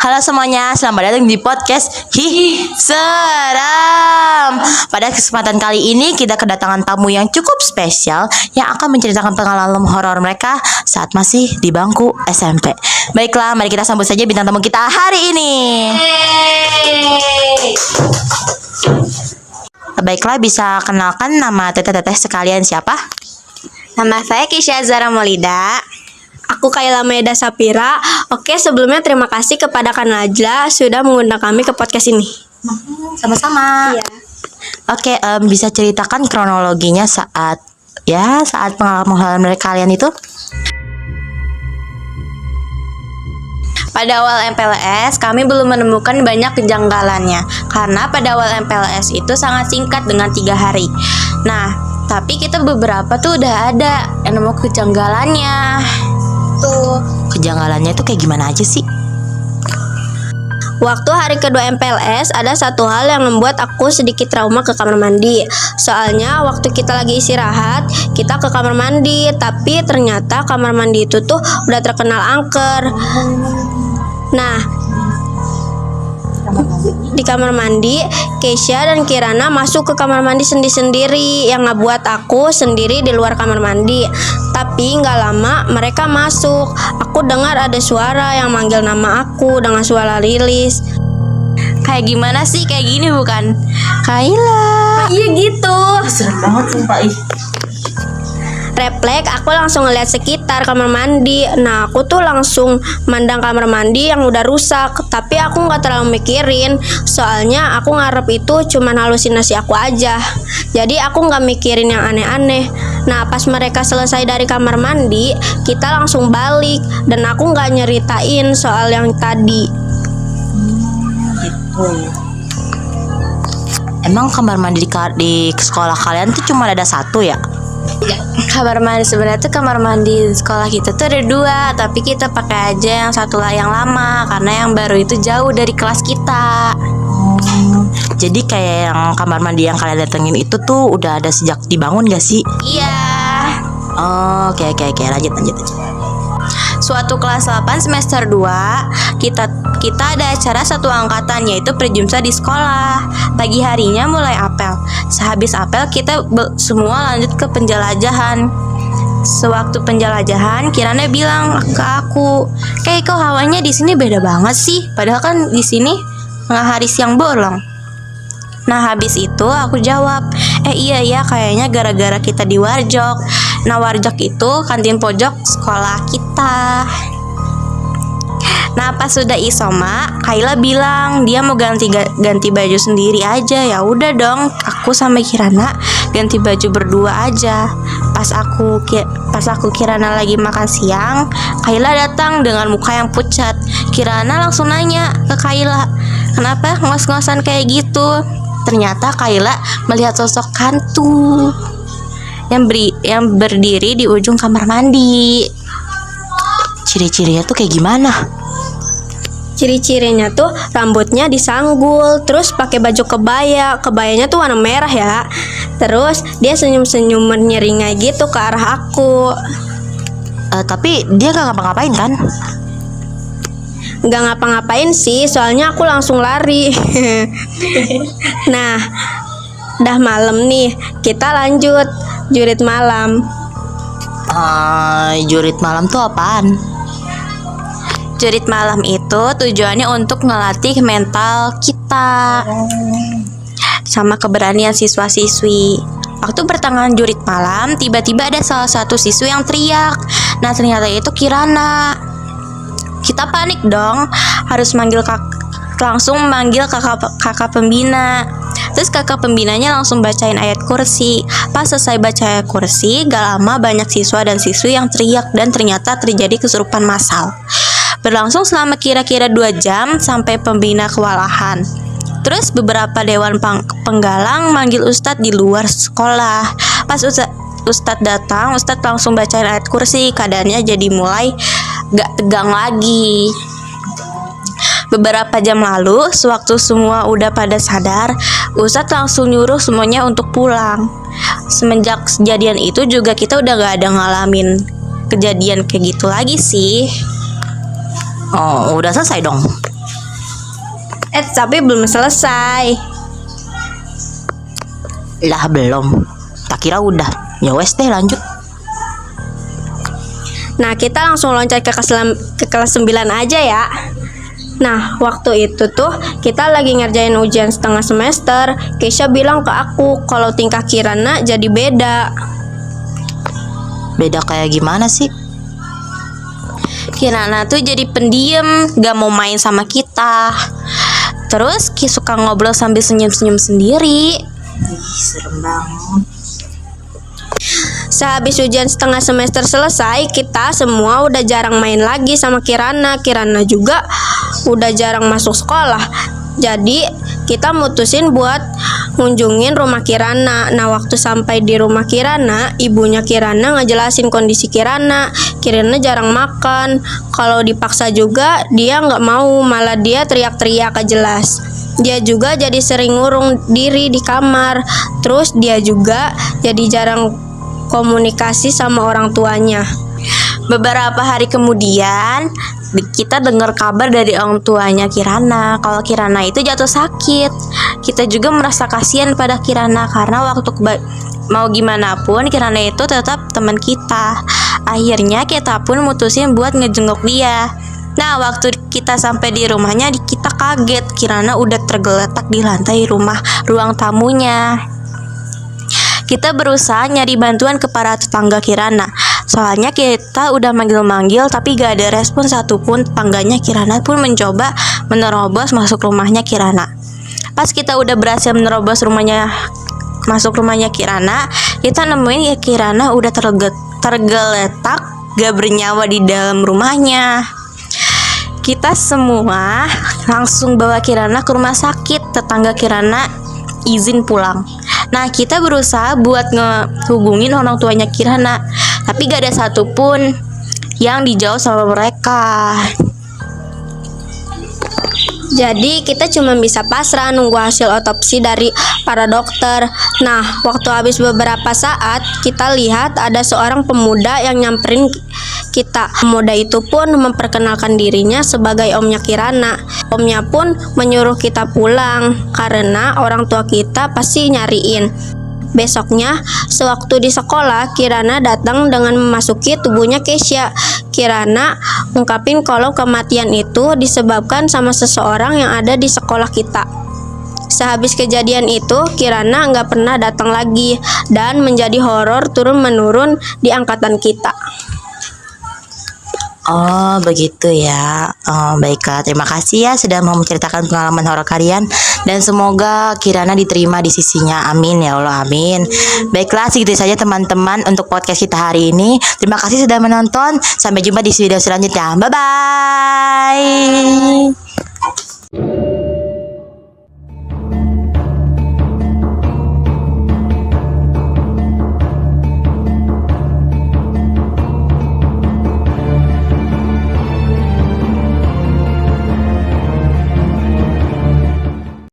Halo semuanya, selamat datang di podcast Hi Seram. Pada kesempatan kali ini kita kedatangan tamu yang cukup spesial yang akan menceritakan pengalaman horor mereka saat masih di bangku SMP. Baiklah, mari kita sambut saja bintang tamu kita hari ini. Baiklah, bisa kenalkan nama teteh-teteh sekalian siapa? Nama saya Kisha Zara Maulida. Aku Kayla Maeda Sapira. Oke, sebelumnya terima kasih kepada Kak Najla sudah mengundang kami ke podcast ini. Sama-sama. Iya. Oke, bisa ceritakan kronologinya saat pengalaman kalian itu? Pada awal MPLS, kami belum menemukan banyak kejanggalannya karena pada awal MPLS itu sangat singkat dengan 3 hari. Nah, tapi kita beberapa tuh udah ada yang nemu kejanggalannya. Kejanggalannya itu kayak gimana aja sih? Waktu hari kedua MPLS, ada satu hal yang membuat aku sedikit trauma ke kamar mandi. Soalnya waktu kita lagi istirahat, kita ke kamar mandi, tapi ternyata kamar mandi itu tuh udah terkenal angker. Nah, di kamar mandi, Keisha dan Kirana masuk ke kamar mandi sendiri-sendiri, yang ngebuat aku sendiri di luar kamar mandi. Tapi nggak lama mereka masuk. Aku dengar ada suara yang manggil nama aku dengan suara Lilis. Kayak gimana sih? Kayak gini bukan? Kayla. Iya gitu. Serem banget sumpah ih. Refleks, aku langsung ngeliat sekitar kamar mandi. Nah, aku tuh langsung mandang kamar mandi yang udah rusak. Tapi aku nggak terlalu mikirin, soalnya aku ngarep itu cuman halusinasi aku aja. Jadi aku nggak mikirin yang aneh-aneh. Nah, pas mereka selesai dari kamar mandi, kita langsung balik. Dan aku nggak nyeritain soal yang tadi. Gitu. Emang kamar mandi di sekolah kalian tuh cuma ada satu ya? Kamar mandi sebenarnya tuh kamar mandi di sekolah kita tuh ada 2, tapi kita pakai aja yang satu lah yang lama karena yang baru itu jauh dari kelas kita. Jadi kayak yang kamar mandi yang kalian datengin itu tuh udah ada sejak dibangun gak sih? Iya. Oh, oke, lanjut. Suatu kelas 8 semester 2, kita ada acara satu angkatan, yaitu perjumsa di sekolah. Pagi harinya mulai apel. Sehabis apel kita semua lanjut ke penjelajahan. Sewaktu penjelajahan, Kirana bilang ke aku, "Kayak kok hawanya di sini beda banget sih, padahal kan di sini tengah hari siang bolong." Nah, habis itu aku jawab, iya ya, kayaknya gara-gara kita di Warjok. Nah, Warjok itu kantin pojok sekolah kita. Nah, pas sudah isoma, Kayla bilang dia mau ganti baju sendiri aja. Ya udah dong, aku sama Kirana ganti baju berdua aja. Pas aku Kirana lagi makan siang, Kayla datang dengan muka yang pucat. Kirana langsung nanya ke Kayla, "Kenapa ngos-ngosan kayak gitu?" Ternyata Kayla melihat sosok hantu yang berdiri di ujung kamar mandi. Ciri-cirinya tuh kayak gimana? Ciri-cirinya tuh rambutnya disanggul, terus pakai baju kebaya. Kebayanya tuh warna merah ya. Terus dia senyum-senyum menyeringai gitu ke arah aku. Tapi dia gak ngapa-ngapain kan? Nggak ngapa-ngapain sih, soalnya aku langsung lari. Nah, udah malam nih, kita lanjut jurit malam. Jurit malam tuh apaan? Jurit malam itu tujuannya untuk ngelatih mental kita sama keberanian siswa-siswi. Waktu pertengahan jurit malam, tiba-tiba ada salah satu siswi yang teriak. Nah, ternyata itu Kirana. Kita panik dong, harus langsung manggil kakak pembina. Terus kakak pembinanya langsung bacain ayat kursi. Pas selesai baca ayat kursi, gak lama banyak siswa dan siswi yang teriak dan ternyata terjadi kesurupan massal. Berlangsung selama kira-kira 2 jam sampai pembina kewalahan. Terus beberapa dewan penggalang manggil Ustadz di luar sekolah. Pas Ustadz datang, Ustadz langsung bacain ayat kursi. Keadaannya jadi mulai gak tegang lagi. Beberapa jam lalu, sewaktu semua udah pada sadar, Ustadz langsung nyuruh semuanya untuk pulang. Semenjak kejadian itu juga kita udah gak ada ngalamin kejadian kayak gitu lagi sih. Oh, udah selesai dong. Tapi belum selesai. Lah belum. Tak kira udah. Ya wes deh lanjut. Nah, kita langsung loncat ke kelas 9 aja ya. Nah, waktu itu tuh kita lagi ngerjain ujian setengah semester. Keisha bilang ke aku kalau tingkah Kirana jadi beda. Beda kayak gimana sih? Kirana tuh jadi pendiam, gak mau main sama kita. Terus suka ngobrol sambil senyum-senyum sendiri. Serem banget. Sehabis ujian setengah semester selesai, kita semua udah jarang main lagi sama Kirana. Kirana juga udah jarang masuk sekolah. Jadi kita mutusin buat ngunjungin rumah Kirana. Nah, waktu sampai di rumah Kirana, ibunya Kirana ngejelasin kondisi Kirana. Kirana jarang makan. Kalau dipaksa juga dia nggak mau, malah dia teriak-teriak gak jelas. Dia juga jadi sering ngurung diri di kamar. Terus dia juga jadi jarang komunikasi sama orang tuanya. Beberapa hari kemudian kita dengar kabar dari orang tuanya Kirana kalau Kirana itu jatuh sakit. Kita juga merasa kasihan pada Kirana karena waktu mau gimana pun Kirana itu tetap teman kita. Akhirnya kita pun mutusin buat ngejenguk dia. Nah, waktu kita sampai di rumahnya, kita kaget Kirana udah tergeletak di lantai ruang tamunya. Kita berusaha nyari bantuan ke para tetangga Kirana. Soalnya kita udah manggil-manggil tapi gak ada respon satupun. Tetangganya Kirana pun mencoba menerobos masuk rumahnya Kirana. Pas kita udah berhasil masuk rumahnya Kirana, kita nemuin ya Kirana udah tergeletak gak bernyawa di dalam rumahnya. Kita semua langsung bawa Kirana ke rumah sakit. Tetangga Kirana izin pulang. Nah, kita berusaha buat ngehubungin orang tuanya Kirana, tapi gak ada satupun yang dijawab sama mereka. Jadi kita cuma bisa pasrah nunggu hasil otopsi dari para dokter. Nah, waktu habis beberapa saat, kita lihat ada seorang pemuda yang nyamperin kita. Pemuda itu pun memperkenalkan dirinya sebagai omnya Kirana. Omnya pun menyuruh kita pulang karena orang tua kita pasti nyariin. Besoknya, sewaktu di sekolah, Kirana datang dengan memasuki tubuhnya Keisha. Kirana ungkapin kalau kematian itu disebabkan sama seseorang yang ada di sekolah kita. Sehabis kejadian itu, Kirana nggak pernah datang lagi dan menjadi horor turun-menurun di angkatan kita. Oh begitu ya. Baiklah, terima kasih ya sudah mau menceritakan pengalaman horor kalian. Dan semoga Kirana diterima di sisinya. Amin ya Allah, amin. Baiklah, segitu saja teman-teman untuk podcast kita hari ini. Terima kasih sudah menonton. Sampai jumpa di video selanjutnya. Bye-bye.